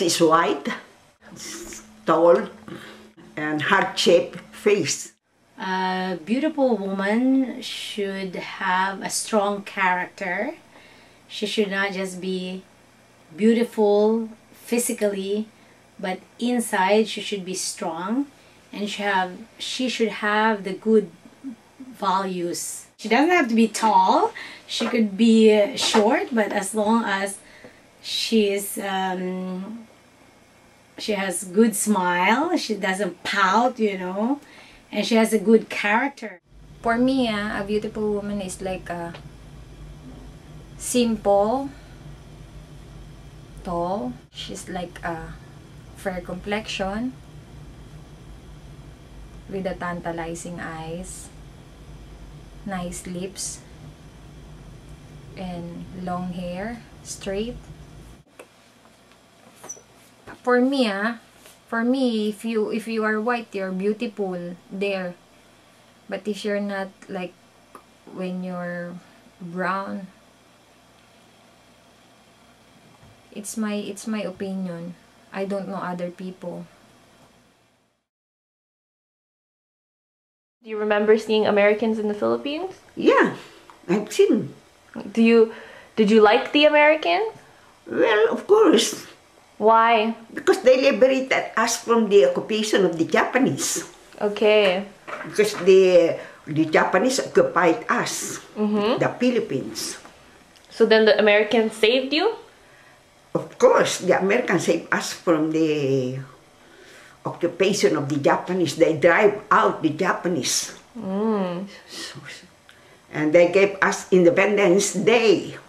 She's white, tall, and heart-shaped face. A beautiful woman should have a strong character. She should not just be beautiful physically, but inside she should be strong, and she should have the good values. She doesn't have to be tall. She could be short, but as long as she has good smile, she doesn't pout, you know, and she has a good character. For me, a beautiful woman is like a simple, tall. She's like a fair complexion with a tantalizing eyes, nice lips, and long hair, straight. For me, if you are white, you're beautiful there. But if you're not, like when you're brown, it's my opinion. I don't know other people. Do you remember seeing Americans in the Philippines? Yeah, I've seen. Did you like the Americans? Well, of course. Why? Because they liberated us from the occupation of the Japanese. Okay. Because the Japanese occupied us, the Philippines. So then the Americans saved you? Of course, the Americans saved us from the occupation of the Japanese. They drive out the Japanese. And they gave us Independence Day.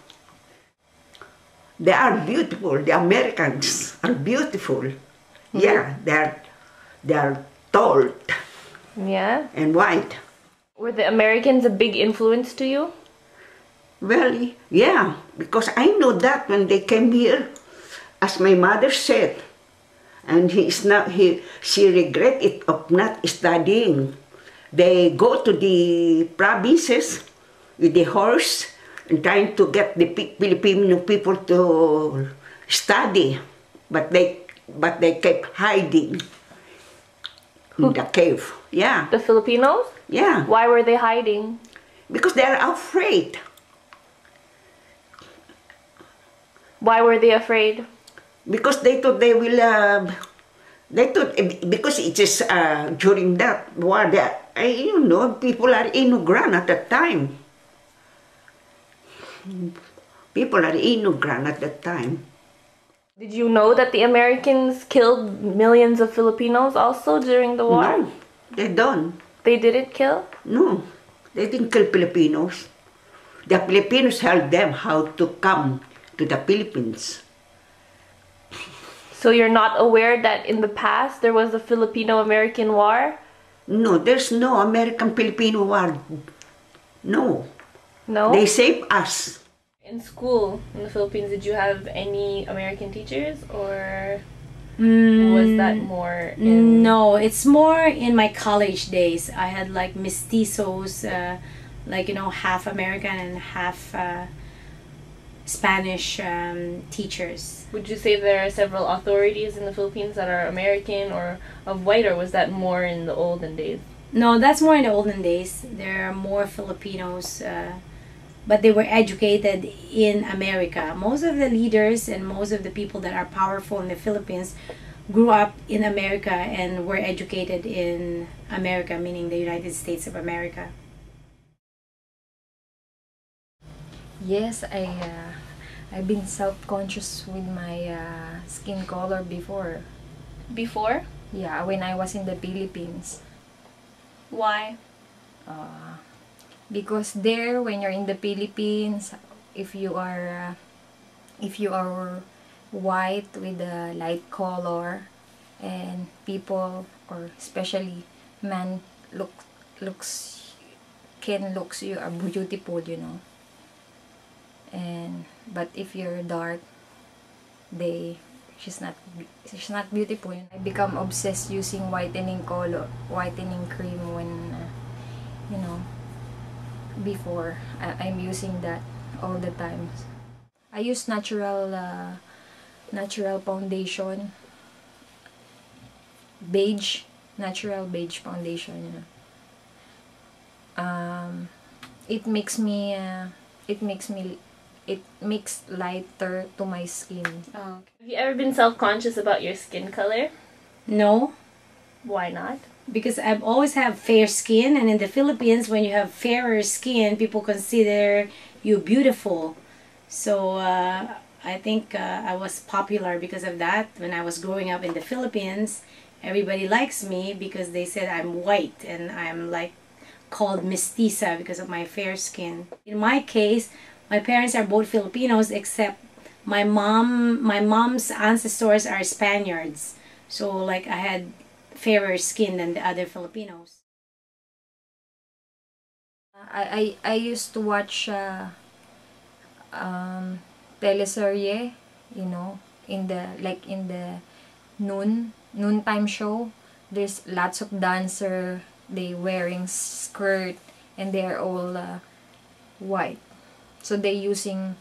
They are beautiful. The Americans are beautiful. Yeah, they are tall Yeah. and white. Were the Americans a big influence to you? Well, yeah, because I know that when they came here, as my mother said, and she regret it of not studying. They go to the provinces with the horse and trying to get the Filipino people to study, but they kept hiding in the cave. Yeah. The Filipinos? Yeah. Why were they hiding? Because they are afraid. Why were they afraid? Because they thought they will. Because it is during that war that people are ignorant at that time. People are ignorant at that time. Did you know that the Americans killed millions of Filipinos also during the war? No, they don't. They didn't kill? No, they didn't kill Filipinos. The Filipinos helped them how to come to the Philippines. So you're not aware that in the past there was a Filipino-American war? No, there's no American-Filipino war. No. No? They saved us. In school in the Philippines, did you have any American teachers, or was that more in... No, it's more in my college days. I had like mestizos, like, you know, half American and half Spanish teachers. Would you say there are several authorities in the Philippines that are American or of white, or was that more in the olden days? No, that's more in the olden days. There are more Filipinos, but they were educated in America. Most of the leaders and most of the people that are powerful in the Philippines grew up in America and were educated in America, meaning the United States of America. Yes, I've been self-conscious with my skin color before. Before? Yeah, when I was in the Philippines. Why? Because there, when you're in the Philippines, if you are white with a light color, and people, or especially men, can looks you are beautiful, you know. But if you're dark, she's not beautiful. I become obsessed using whitening cream when before I'm using that all the time. I use natural natural foundation. Beige, natural beige foundation. It makes lighter to my skin. Oh, okay. Have you ever been self-conscious about your skin color? No, Why not? because I've always have fair skin, and in the Philippines, when you have fairer skin, people consider you beautiful. So I think I was popular because of that. When I was growing up in the Philippines, everybody likes me because they said I'm white, and I'm like called mestiza because of my fair skin. In my case, my parents are both Filipinos, except my mom's ancestors are Spaniards. So like I had fairer skin than the other Filipinos. I used to watch teleserye, you know, in the noontime show. There's lots of dancer. They wearing skirt and they're all white. So they using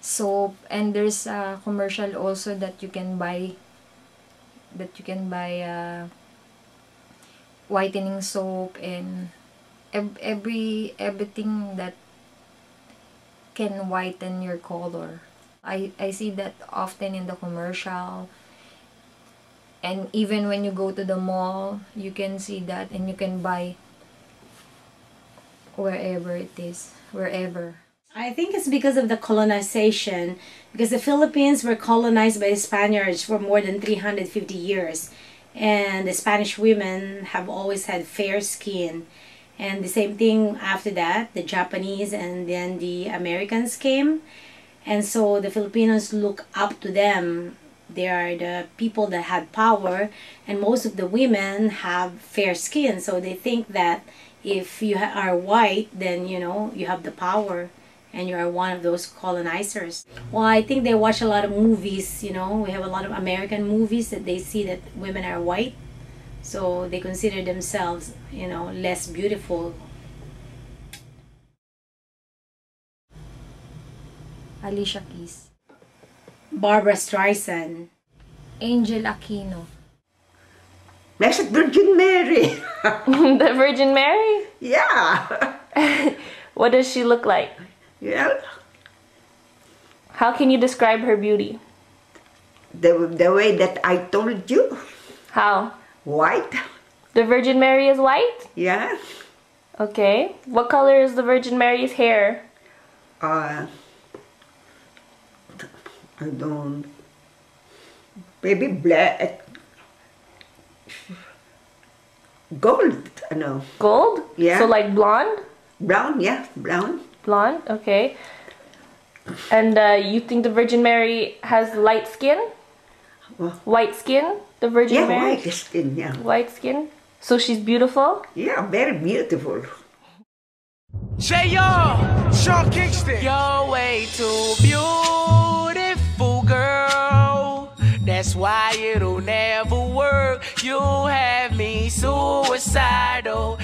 soap, and there's a commercial also that you can buy whitening soap and everything that can whiten your color. I see that often in the commercial, and even when you go to the mall, you can see that, and you can buy wherever it is, wherever. I think it's because of the colonization, because the Philippines were colonized by the Spaniards for more than 350 years, and the Spanish women have always had fair skin. And the same thing after that, the Japanese and then the Americans came, and so the Filipinos look up to them. They are the people that had power, and most of the women have fair skin, so they think that if you are white, then you know you have the power and you are one of those colonizers. Well, I think they watch a lot of movies, you know, we have a lot of American movies that they see that women are white, so they consider themselves, you know, less beautiful. Alicia Keys. Barbara Streisand. Angel Aquino. Blessed Virgin Mary. The Virgin Mary? Yeah. What does she look like? Well, How can you describe her beauty? the way that I told you, How? white. The Virgin Mary is white? Yeah. Okay. What color is the Virgin Mary's hair? I don't. Maybe black. Gold. No. Gold? Yeah. So like blonde? Brown. Yeah. Brown. Blonde? Okay. And you think the Virgin Mary has light skin? Well, White skin? The Virgin yeah. Mary? White skin. Yeah. White skin? So she's beautiful? Yeah. Very beautiful. J.R. Sean Kingston. You're way too beautiful, girl. That's why it'll never work. You have me suicidal.